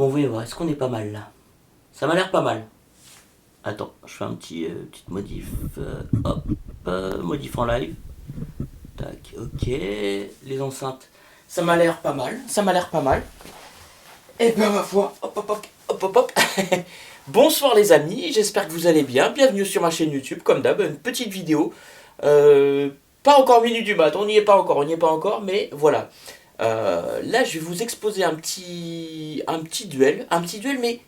Bon, vous voyez voir, est-ce qu'on est pas mal là? Ça m'a l'air pas mal. Attends, je fais un petite modif. Hop, modif en live. Tac, ok. Les enceintes, ça m'a l'air pas mal. Ça m'a l'air pas mal. Et ben ma foi, hop hop hop, hop hop hop. Bonsoir les amis, j'espère que vous allez bien. Bienvenue sur ma chaîne YouTube, comme d'hab, une petite vidéo. Pas encore minuit du mat, on n'y est pas encore, mais voilà. Là, je vais vous exposer un petit duel, mais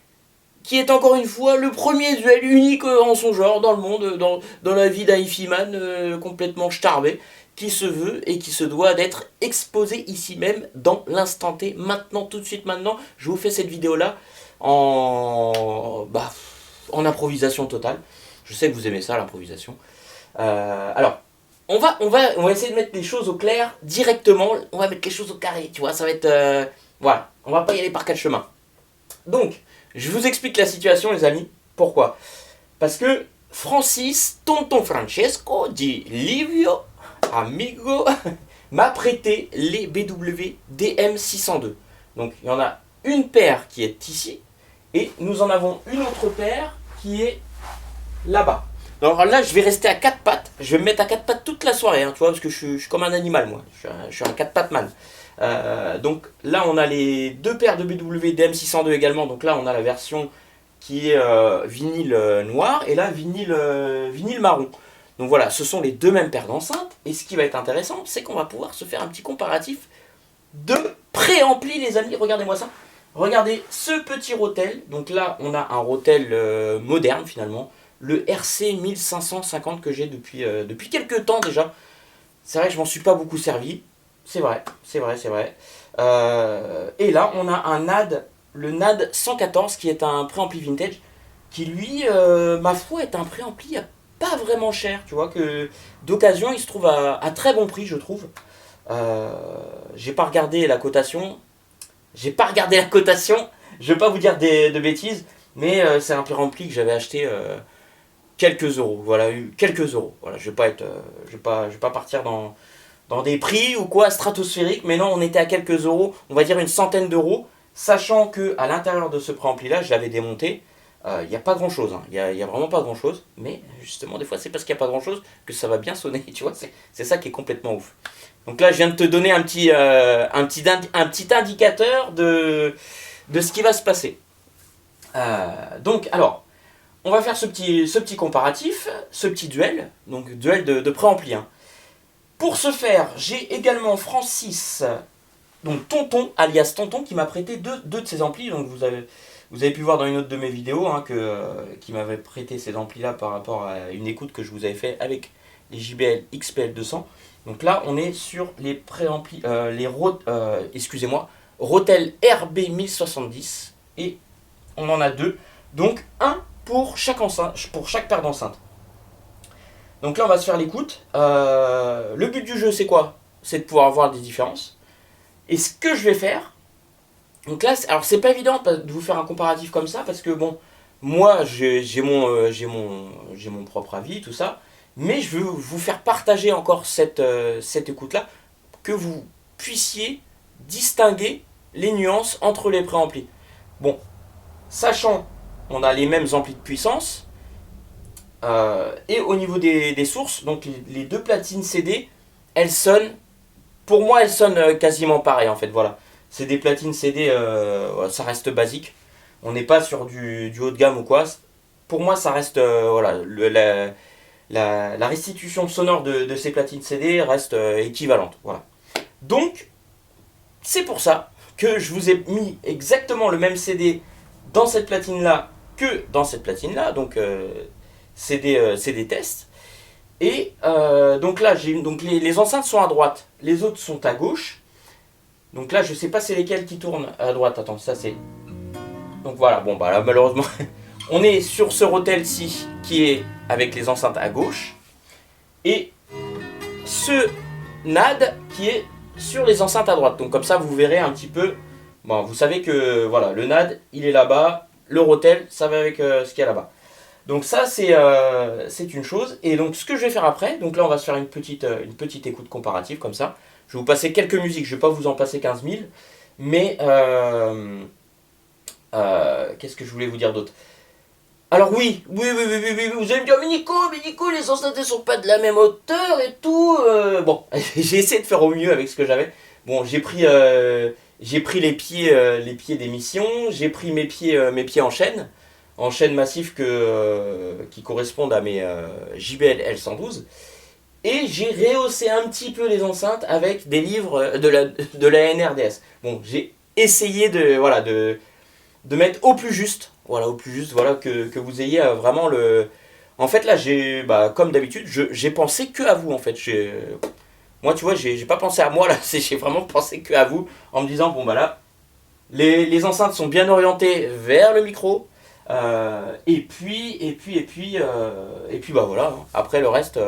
qui est encore une fois le premier duel unique en son genre dans le monde, dans la vie d'un Hifiman complètement starbé, qui se veut et qui se doit d'être exposé ici même, dans l'instant T, maintenant, tout de suite maintenant. Je vous fais cette vidéo-là en improvisation totale. Je sais que vous aimez ça, l'improvisation. Alors, on va essayer de mettre les choses au clair directement. On va mettre les choses au carré, tu vois, ça va être... voilà, on va pas y aller par quatre chemins. Donc, je vous explique la situation, les amis. Pourquoi? Parce que Francis, tonton Francesco, dit Livio, amigo, m'a prêté les BW DM602. Donc, il y en a une paire qui est ici, et nous en avons une autre paire qui est là-bas. Alors là, je vais rester à quatre pattes. Je vais me mettre à quatre pattes toute la soirée, hein, tu vois, parce que je suis comme un animal, moi. Je suis un quatre pattes man. Donc là, on a les deux paires de BW DM602 également. Donc là, on a la version qui est vinyle noir et là, vinyle marron. Donc voilà, ce sont les deux mêmes paires d'enceintes. Et ce qui va être intéressant, c'est qu'on va pouvoir se faire un petit comparatif de préampli, les amis. Regardez-moi ça. Regardez ce petit Rotel. Donc là, on a un Rotel moderne finalement. Le RC 1550 que j'ai depuis quelques temps déjà. C'est vrai que je m'en suis pas beaucoup servi. C'est vrai. Et là, on a un NAD, le NAD 114, qui est un préampli vintage, qui lui, ma foi, est un préampli pas vraiment cher, tu vois, que d'occasion, il se trouve à très bon prix, je trouve. J'ai pas regardé la cotation. Je vais pas vous dire de bêtises, mais c'est un préampli que j'avais acheté quelques euros. Voilà, quelques euros. Voilà, je vais pas partir dans des prix ou quoi stratosphériques, mais non, on était à quelques euros, on va dire une centaine d'euros, sachant que à l'intérieur de ce préampli là, je l'avais démonté. Il n'y a pas grand chose, il y a vraiment pas grand chose, mais justement des fois c'est parce qu'il n'y a pas grand chose que ça va bien sonner, tu vois, c'est ça qui est complètement ouf. Donc là je viens de te donner un petit indicateur de ce qui va se passer. Donc alors, on va faire ce petit comparatif, ce petit duel, donc duel de préampli, hein. Pour ce faire, j'ai également Francis, donc Tonton, alias Tonton, qui m'a prêté deux de ses amplis. Donc vous avez pu voir dans une autre de mes vidéos hein, qui m'avait prêté ces amplis-là par rapport à une écoute que je vous avais fait avec les JBL XPL 200. Donc là, on est sur les préamplis, Rotel RB 1070 et on en a deux. Donc un pour chaque paire d'enceintes. Donc là, on va se faire l'écoute. Le but du jeu, c'est quoi? C'est de pouvoir voir des différences. Et ce que je vais faire, donc là, alors c'est pas évident de vous faire un comparatif comme ça, parce que bon, moi, j'ai mon propre avis, tout ça, mais je veux vous faire partager encore cette écoute-là, que vous puissiez distinguer les nuances entre les préamplis. Bon, sachant, on a les mêmes amplis de puissance, et au niveau des sources, donc les deux platines CD, pour moi elles sonnent quasiment pareil en fait, voilà. C'est des platines CD, ça reste basique. On n'est pas sur du haut de gamme ou quoi. Pour moi ça reste, voilà, la restitution sonore de ces platines CD reste équivalente, voilà. Donc, c'est pour ça que je vous ai mis exactement le même CD dans cette platine là que dans cette platine là, donc c'est des tests. Et donc là, les enceintes sont à droite, les autres sont à gauche. Donc là, je sais pas c'est lesquelles qui tournent à droite. Attends, ça c'est. Donc voilà, bon bah là malheureusement, on est sur ce Rotel-ci qui est avec les enceintes à gauche. Et ce NAD qui est sur les enceintes à droite. Donc comme ça, vous verrez un petit peu. Bon, vous savez que voilà, le NAD, il est là-bas. Le Rotel, ça va avec ce qu'il y a là-bas. Donc ça c'est une chose. Et donc ce que je vais faire après, donc là on va se faire une petite écoute comparative comme ça. Je vais vous passer quelques musiques, je ne vais pas vous en passer 15 000. Mais Qu'est-ce que je voulais vous dire d'autre? Alors oui, vous allez me dire, mais Nico, les enceintes ne sont pas de la même hauteur et tout. Bon, j'ai essayé de faire au mieux avec ce que j'avais. Bon, j'ai pris les pieds d'émission, j'ai pris mes pieds en chaîne massif qui correspondent à mes JBL L112. Et j'ai rehaussé un petit peu les enceintes avec des livres de la NRDS. Bon, j'ai essayé de mettre au plus juste, voilà, que vous ayez vraiment le... En fait, là, comme d'habitude, j'ai pensé que à vous, en fait. Moi, tu vois, j'ai pas pensé à moi, là, j'ai vraiment pensé que à vous, en me disant, bon, bah là, les enceintes sont bien orientées vers le micro, bah voilà, hein. Après, le reste...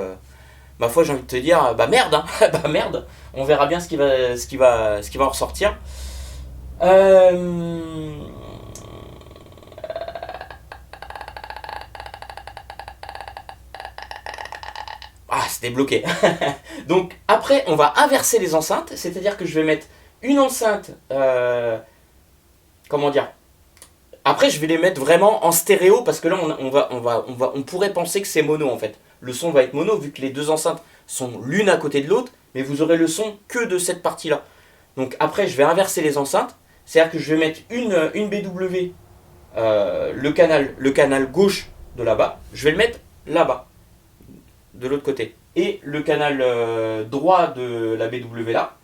ma foi, j'ai envie de te dire, bah merde, hein. Bah merde, on verra bien ce qui va en ressortir. Euh... Ah, c'était bloqué. Donc après, on va inverser les enceintes, c'est-à-dire que je vais mettre une enceinte, comment dire. Après, je vais les mettre vraiment en stéréo parce que là, on pourrait penser que c'est mono en fait. Le son va être mono vu que les deux enceintes sont l'une à côté de l'autre, mais vous aurez le son que de cette partie-là. Donc après, je vais inverser les enceintes, c'est-à-dire que je vais mettre une BW, le canal gauche de là-bas, je vais le mettre là-bas, de l'autre côté. Et le canal droit de la BW là,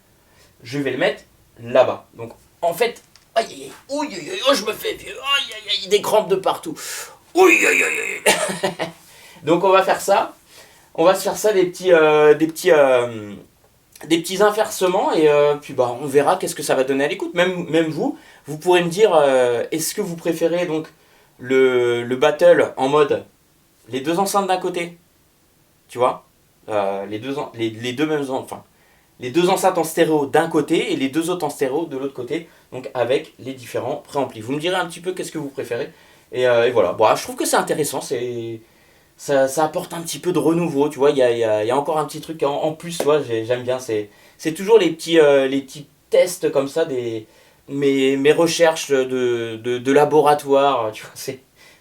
je vais le mettre là-bas. Donc en fait, aïe aïe aïe, ouïe aïe aïe, oh, je me fais vieux, aïe aïe aïe, des crampes de partout. Ouïe aïe aïe aïe. Donc on va faire ça. On va se faire ça des petits inversements et puis bah on verra qu'est-ce que ça va donner à l'écoute. Même vous pourrez me dire est-ce que vous préférez donc le battle en mode les deux enceintes d'un côté, tu vois, les deux mêmes enfin les deux enceintes en stéréo d'un côté et les deux autres en stéréo de l'autre côté, donc avec les différents préamplis. Vous me direz un petit peu qu'est-ce que vous préférez et voilà. Bon, je trouve que c'est intéressant, ça apporte un petit peu de renouveau, tu vois, il y a encore un petit truc en plus, tu vois, j'aime bien, c'est toujours les petits tests comme ça, mes recherches de laboratoire, tu vois, c'est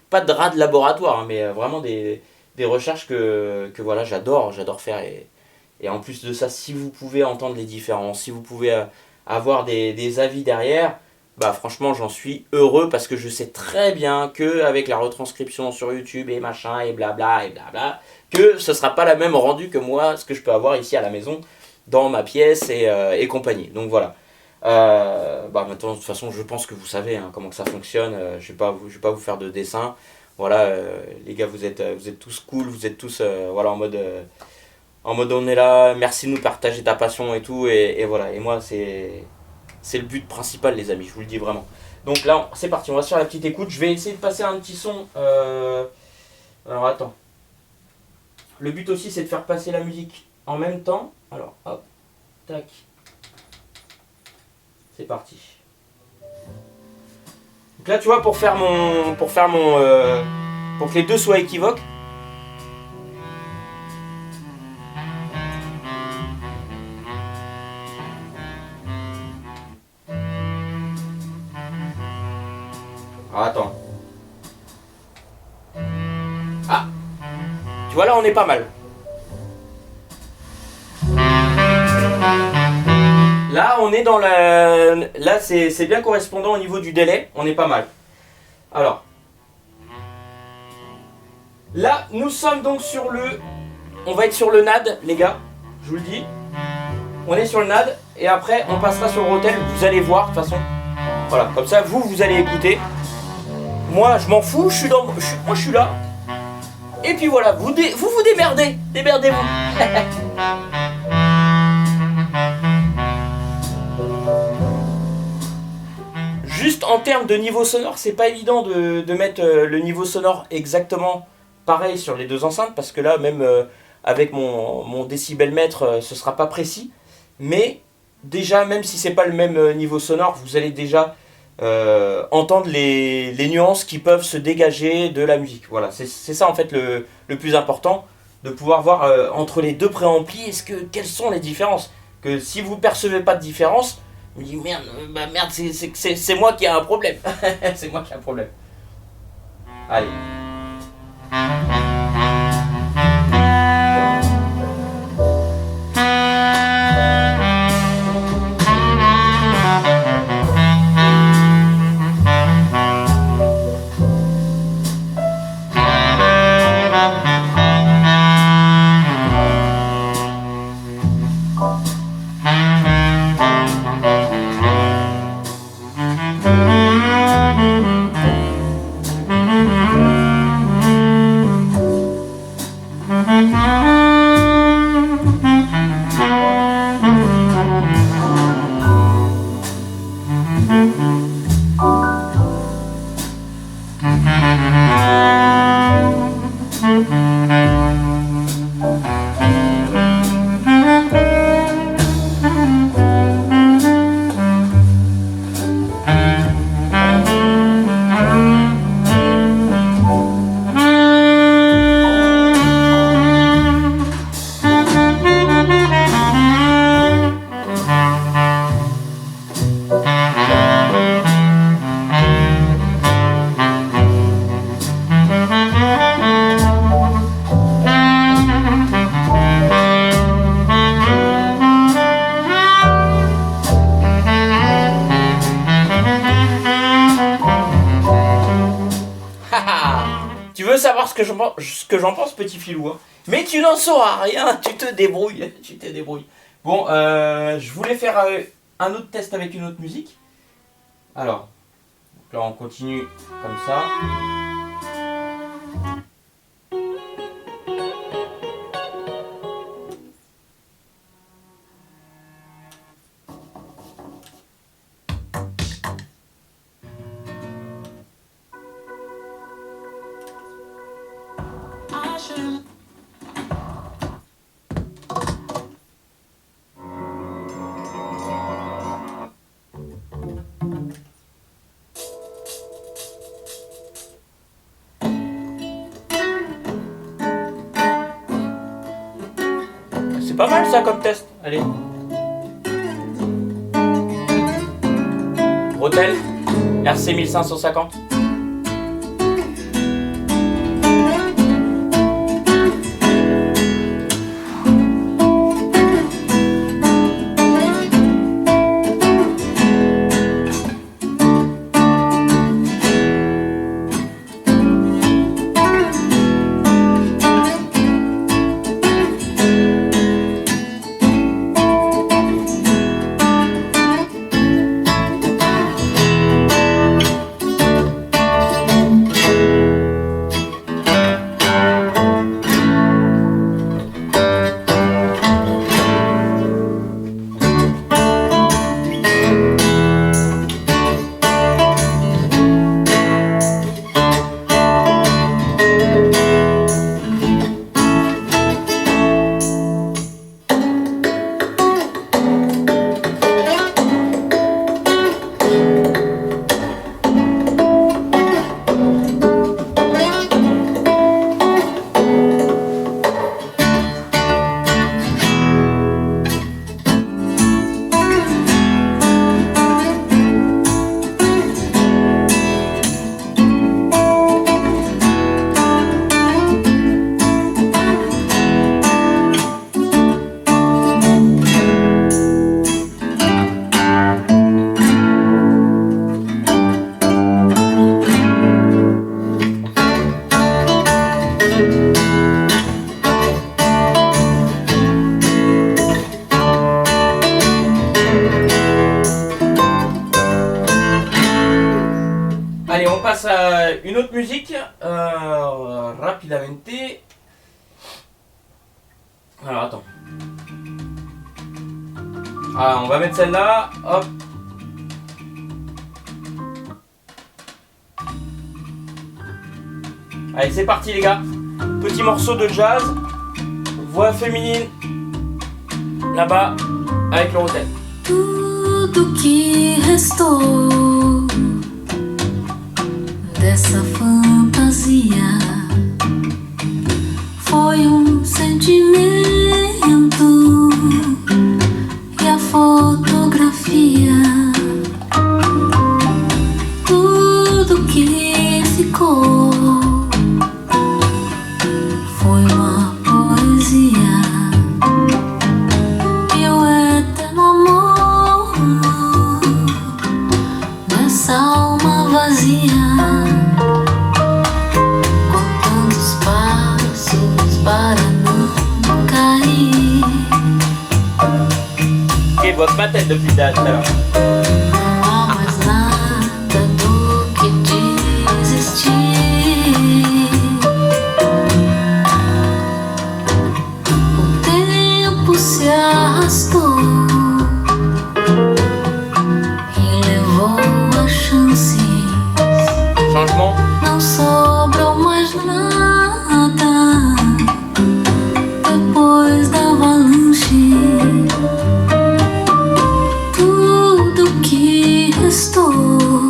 pas de rats de laboratoire, hein, mais vraiment des recherches que voilà, j'adore faire, et en plus de ça, si vous pouvez entendre les différences, si vous pouvez avoir des avis derrière, bah franchement j'en suis heureux parce que je sais très bien que avec la retranscription sur YouTube et machin et blabla que ce sera pas la même rendu que moi ce que je peux avoir ici à la maison dans ma pièce et compagnie. Donc voilà. Bah maintenant de toute façon je pense que vous savez hein, comment que ça fonctionne. Je vais pas vous faire de dessin. Voilà, les gars vous êtes tous cool, vous êtes tous voilà en mode on est là, merci de nous partager ta passion et tout et voilà. Et moi c'est le but principal les amis, je vous le dis vraiment. Donc là c'est parti, on va se faire la petite écoute. Je vais essayer de passer un petit son. Alors attends. Le but aussi c'est de faire passer la musique en même temps. Alors hop, tac. C'est parti. Donc là tu vois pour que les deux soient équivoques. Ah, attends. Ah, tu vois là on est pas mal. Là on est dans la... Là c'est bien correspondant au niveau du délai, on est pas mal. Alors. Là nous sommes donc sur le... On va être sur le NAD les gars, je vous le dis. On est sur le NAD et après on passera sur le Rotel, vous allez voir de toute façon. Voilà, comme ça vous allez écouter. Moi, je m'en fous, moi, je suis là. Et puis voilà, vous démerdez. Démerdez-vous. Juste en termes de niveau sonore, c'est pas évident de mettre le niveau sonore exactement pareil sur les deux enceintes, parce que là, même avec mon décibelmètre, ce sera pas précis. Mais déjà, même si c'est pas le même niveau sonore, vous allez déjà... entendre les nuances qui peuvent se dégager de la musique. Voilà, c'est ça en fait le plus important, de pouvoir voir entre les deux préamplis, quelles sont les différences. Que si vous ne percevez pas de différence, Je me dis merde, bah merde, c'est moi qui ai un problème. C'est moi qui ai un problème. Allez. Tu veux savoir ce que j'en pense, petit filou, hein. Mais tu n'en sauras rien, tu te débrouilles, tu te débrouilles. Bon, je voulais faire un autre test avec une autre musique. Alors, là on continue comme ça. C'est pas mal ça comme test, allez. Rotel, RC 1550. Allez, on passe à une autre musique, rapidamente. Alors, attends. Ah, on va mettre celle-là, hop. Allez, c'est parti les gars. Petit morceau de jazz, voix féminine, là-bas, avec le rotel. Tudo que restou dessa fantasia foi sentimento e a fotografia essa alma vazia, contando os passos para não cair. Ok, votre ma tête depuis tout à l'heure. Não há mais nada do que desistir. O tempo se arrastou e levou as chances. Changement. Não sobrou mais nada depois da avalanche. Tudo que restou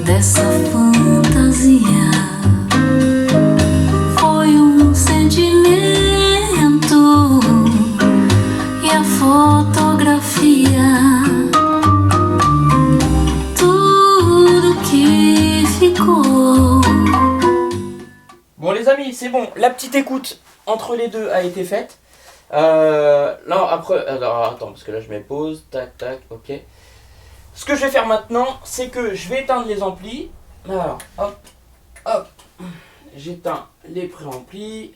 dessa fantasia foi sentimento e a fotografia. Tudo que ficou. Bon les amis, c'est bon, la petite écoute entre les deux a été faite. Là après, alors attends, parce que là je mets pause, tac tac, ok. Ce que je vais faire maintenant, c'est que je vais éteindre les amplis. Alors, hop, hop, j'éteins les préamplis,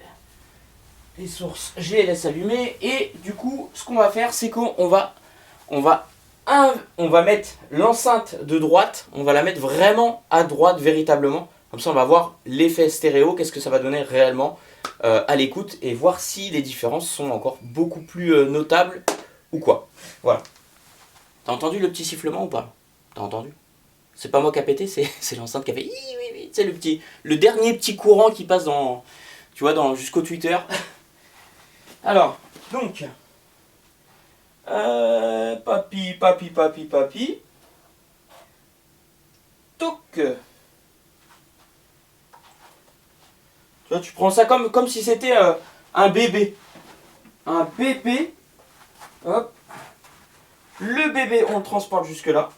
les sources, je les laisse allumer. Et du coup, ce qu'on va faire, c'est qu'on va mettre l'enceinte de droite, on va la mettre vraiment à droite véritablement. Comme ça, on va voir l'effet stéréo, qu'est-ce que ça va donner réellement à l'écoute et voir si les différences sont encore beaucoup plus notables ou quoi. Voilà. T'as entendu le petit sifflement ou pas? T'as entendu? C'est pas moi qui a pété, c'est l'enceinte qui a fait oui. C'est le dernier petit courant qui passe dans, tu vois, jusqu'au Twitter. Alors, donc, papi. Toc. Tu vois, tu prends ça comme si c'était un bébé. Un bébé. Hop. Le bébé, on le transporte jusque là.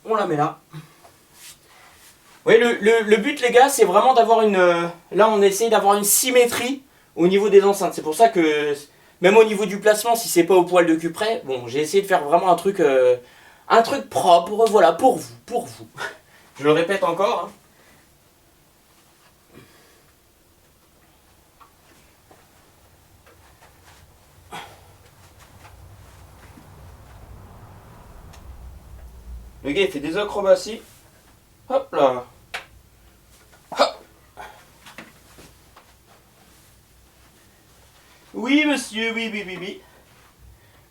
On la met là. Oui, le but, les gars, c'est vraiment d'avoir une... là, on essaye d'avoir une symétrie au niveau des enceintes. C'est pour ça que, même au niveau du placement, si c'est pas au poil de cul près, bon, j'ai essayé de faire vraiment un truc propre, voilà, pour vous. Je le répète encore, hein. Le gars il fait des acrobaties. Hop là. Hop. Oui monsieur, oui.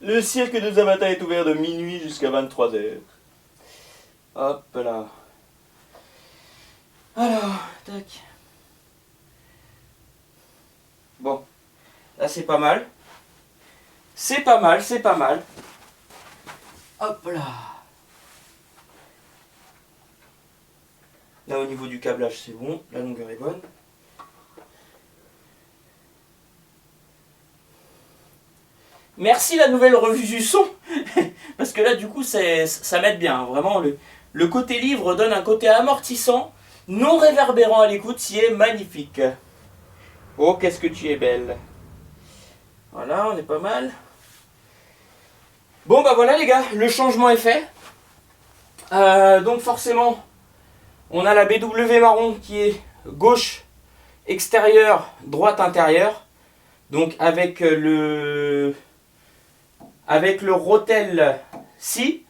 Le cirque de Zamata est ouvert de minuit jusqu'à 23h. Hop là. Alors, tac. Bon. Là c'est pas mal. C'est pas mal. Hop là. Là au niveau du câblage c'est bon, la longueur est bonne. Merci la nouvelle revue du son. Parce que là du coup ça m'aide bien. Vraiment le côté livre donne un côté amortissant, non réverbérant à l'écoute, qui est magnifique. Oh qu'est-ce que tu es belle. Voilà, on est pas mal. Bon bah voilà les gars, le changement est fait. Donc forcément... on a la BW marron qui est gauche extérieure, droite intérieure. Donc avec le Rotel Si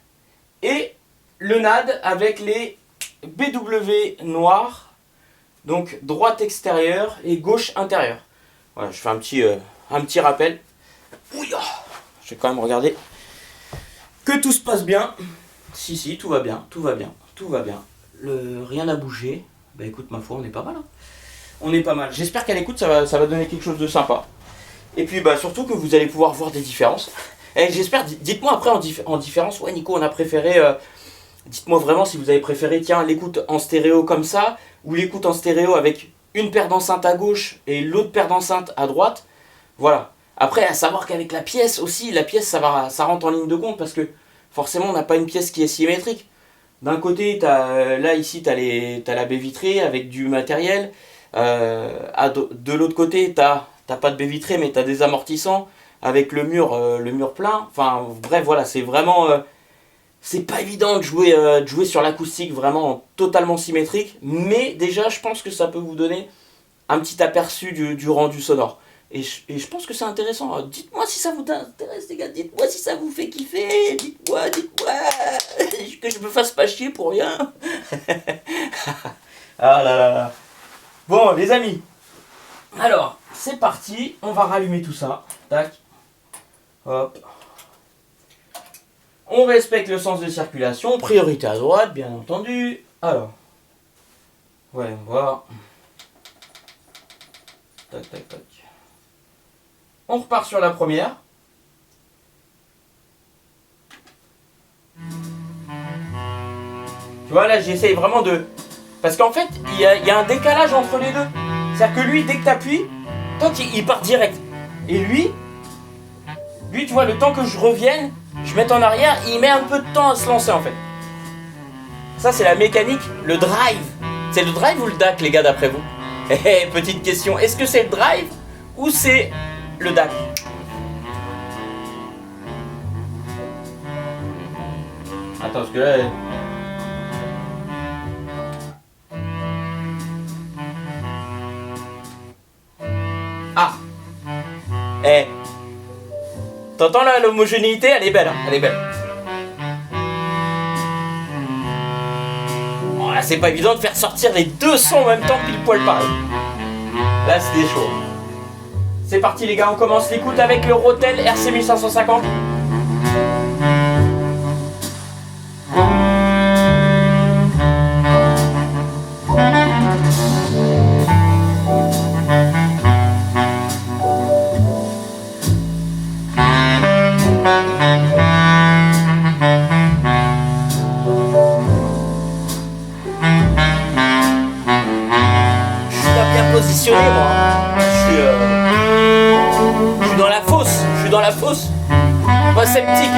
et le NAD avec les BW noirs. Donc droite extérieure et gauche intérieure. Voilà, je fais un petit rappel. Ouh, je vais quand même regarder que tout se passe bien. Si, tout va bien. Rien n'a bougé. Bah écoute, ma foi, on est pas mal. Hein. On est pas mal. J'espère qu'à l'écoute, ça va donner quelque chose de sympa. Et puis bah surtout que vous allez pouvoir voir des différences. Et j'espère, dites-moi après en différence, ouais Nico, on a préféré... dites-moi vraiment si vous avez préféré, tiens, l'écoute en stéréo comme ça, ou l'écoute en stéréo avec une paire d'enceintes à gauche et l'autre paire d'enceintes à droite. Voilà. Après, à savoir qu'avec la pièce aussi, ça rentre en ligne de compte parce que forcément, on n'a pas une pièce qui est symétrique. D'un côté, t'as la baie vitrée avec du matériel. De l'autre côté, t'as pas de baie vitrée, mais t'as des amortissants avec le mur plein. Enfin, bref, voilà, c'est vraiment... C'est pas évident de jouer sur l'acoustique vraiment totalement symétrique, mais déjà je pense que ça peut vous donner un petit aperçu du rendu sonore. Et je pense que c'est intéressant. Dites-moi si ça vous intéresse, les gars. Dites-moi si ça vous fait kiffer. Dites-moi. Que je me fasse pas chier pour rien. Ah là là là. Bon, les amis. Alors, c'est parti. On va rallumer tout ça. Tac. Hop. On respecte le sens de circulation. Priorité à droite, bien entendu. Alors. Voyons voir. Tac, tac, tac. On repart sur la première. Tu vois, là, j'essaye vraiment de... Parce qu'en fait, il y a un décalage entre les deux. C'est-à-dire que lui, dès que tu appuies, toi, il part direct. Et lui, tu vois, le temps que je revienne, je mette en arrière, il met un peu de temps à se lancer, en fait. Ça, c'est la mécanique, le drive. C'est le drive ou le DAC, les gars, d'après vous? Petite question, est-ce que c'est le drive ou c'est le DAC? Attends, parce que là... Ah. T'entends là l'homogénéité? Elle est belle, hein, elle est belle. Bon, là, c'est pas évident de faire sortir les deux sons en même temps pile poil pareil. Là, c'était chaud. C'est parti, les gars, on commence l'écoute avec le Rotel RC 1550. Positionné, moi. Je suis dans la fosse. Je suis dans la fosse. Pas sceptique.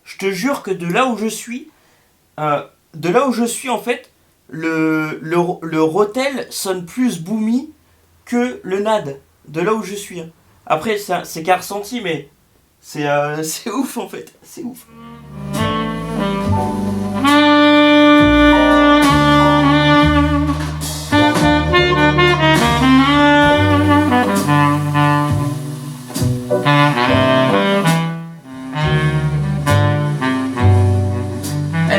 Je te jure que de là où je suis en fait, le Rotel sonne plus boomy que le NAD, de là où je suis. Après, c'est qu'un ressenti, mais c'est ouf en fait, c'est ouf.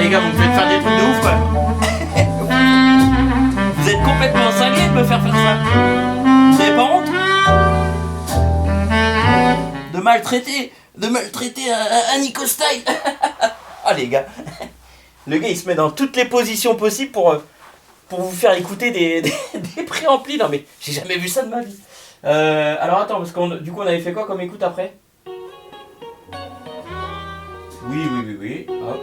Les gars, vous me faites faire des trucs de ouf, quoi. Vous êtes complètement cinglés de me faire ça. Vous avez pas honte de maltraiter un Nico Style. Ah les gars, le gars il se met dans toutes les positions possibles pour vous faire écouter des préamplis. Non mais j'ai jamais vu ça de ma vie. Alors attends, parce du coup on avait fait quoi comme écoute après? Oui. Hop.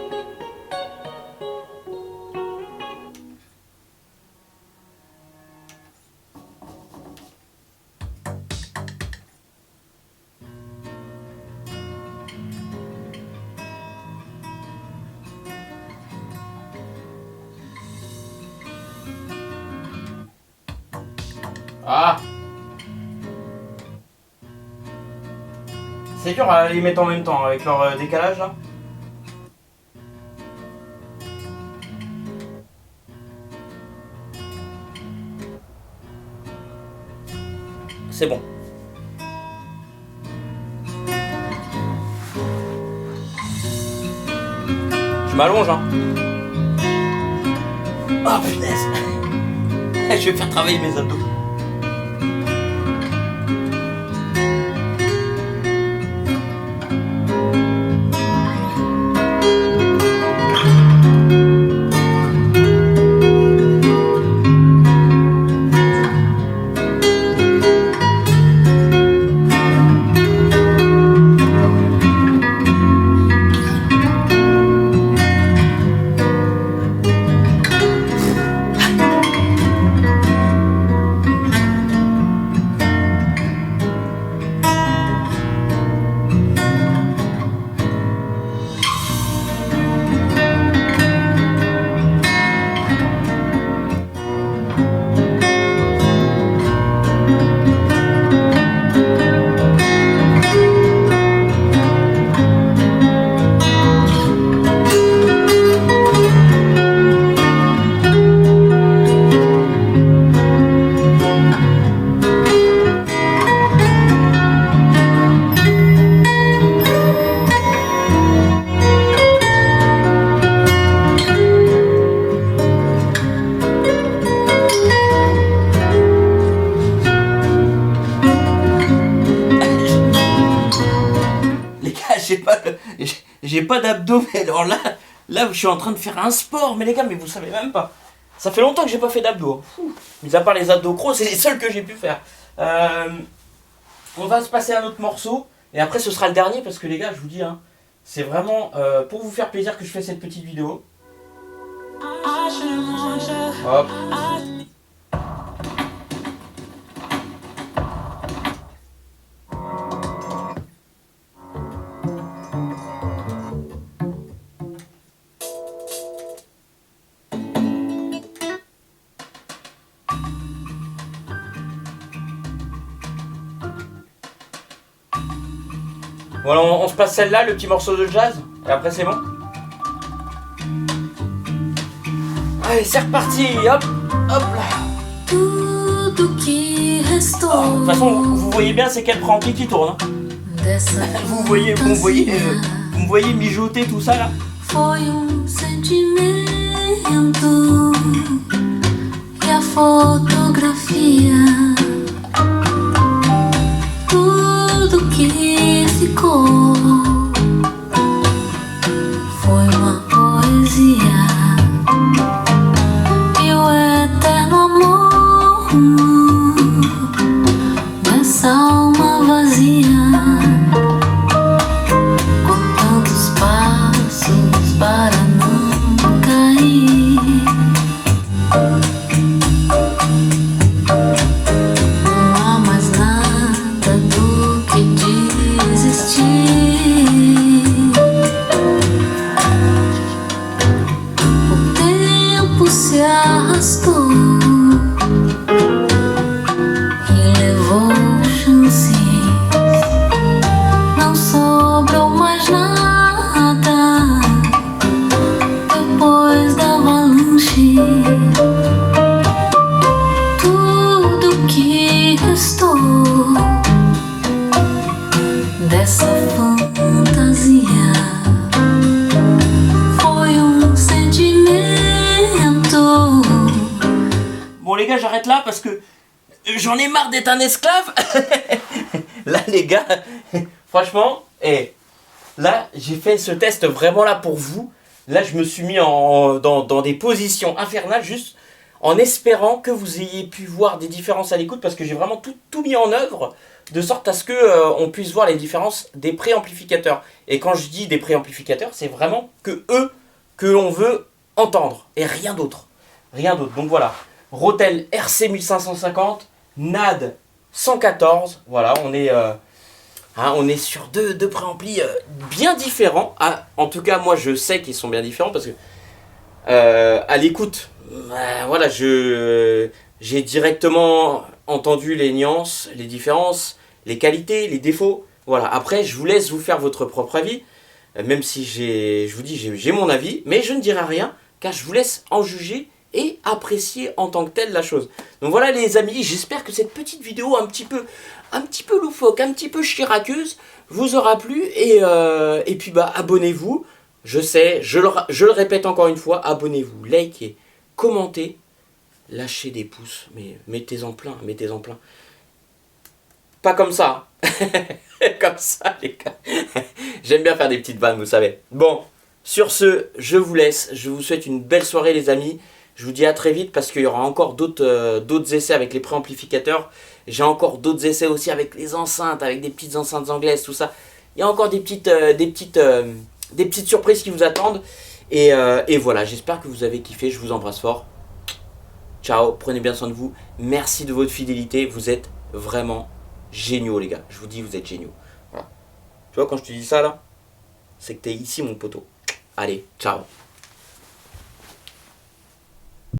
Ah! C'est dur à les mettre en même temps avec leur décalage là. C'est bon. m'allonge, hein. Oh punaise. Je vais faire travailler mes abdos. J'ai pas d'abdos, mais alors là, je suis en train de faire un sport, mais les gars, mais vous savez même pas. Ça fait longtemps que j'ai pas fait d'abdos. Mis à part les abdos crocs, c'est les seuls que j'ai pu faire. On va se passer à un autre morceau, et après ce sera le dernier, parce que les gars, je vous dis, hein, c'est vraiment pour vous faire plaisir que je fais cette petite vidéo. Hop. Voilà, on se passe celle-là, le petit morceau de jazz, et après c'est bon. Allez, c'est reparti, hop, hop là. Tudo que restou De toute façon, vous voyez bien, c'est quel préampli qui tourne. Hein. dessa Vous me voyez mijoter tout ça là. foi sentimento e a fotografia. Tudo que ficou foi uma poesia e o eterno amor dessa alma vazia, com tantos passos para não cair. Não há mais nada do que desistir. O tempo se arrastou e levou chances. Não sobrou mais nada depois da avalanche. Tudo que restou dessa fantasia foi sentimento. Bon les gars, j'arrête là parce que j'en ai marre d'être un esclave. Là les gars, franchement, là j'ai fait ce test vraiment là pour vous. Là je me suis mis dans des positions infernales juste en espérant que vous ayez pu voir des différences à l'écoute, parce que j'ai vraiment tout mis en œuvre de sorte à ce que on puisse voir les différences des préamplificateurs. Et quand je dis des préamplificateurs, c'est vraiment que eux que l'on veut entendre et rien d'autre. Rien d'autre. Donc voilà, Rotel RC 1550, NAD 114. Voilà, on est sur deux préamplis bien différents. Ah, en tout cas, moi je sais qu'ils sont bien différents parce que à l'écoute, voilà, j'ai directement entendu les nuances, les différences, les qualités, les défauts. Voilà. Après, je vous laisse vous faire votre propre avis, même si je vous dis, j'ai mon avis, mais je ne dirai rien, car je vous laisse en juger et apprécier en tant que tel la chose. Donc voilà les amis, j'espère que cette petite vidéo un petit peu loufoque, un petit peu chiraqueuse vous aura plu, et puis bah abonnez-vous, Je sais, je le répète encore une fois, abonnez-vous, likez, commentez, lâchez des pouces, mais mettez-en plein, mettez-en plein. Pas comme ça, comme ça les gars. J'aime bien faire des petites vannes, vous savez. Bon, sur ce, je vous laisse, je vous souhaite une belle soirée les amis. Je vous dis à très vite parce qu'il y aura encore d'autres essais avec les préamplificateurs. J'ai encore d'autres essais aussi avec les enceintes, avec des petites enceintes anglaises, tout ça. Il y a encore des petites surprises qui vous attendent. Et voilà, j'espère que vous avez kiffé. Je vous embrasse fort. Ciao, prenez bien soin de vous. Merci de votre fidélité. Vous êtes vraiment géniaux, les gars. Je vous dis, vous êtes géniaux. Voilà. Tu vois, quand je te dis ça, là, c'est que t'es ici, mon poteau. Allez, ciao.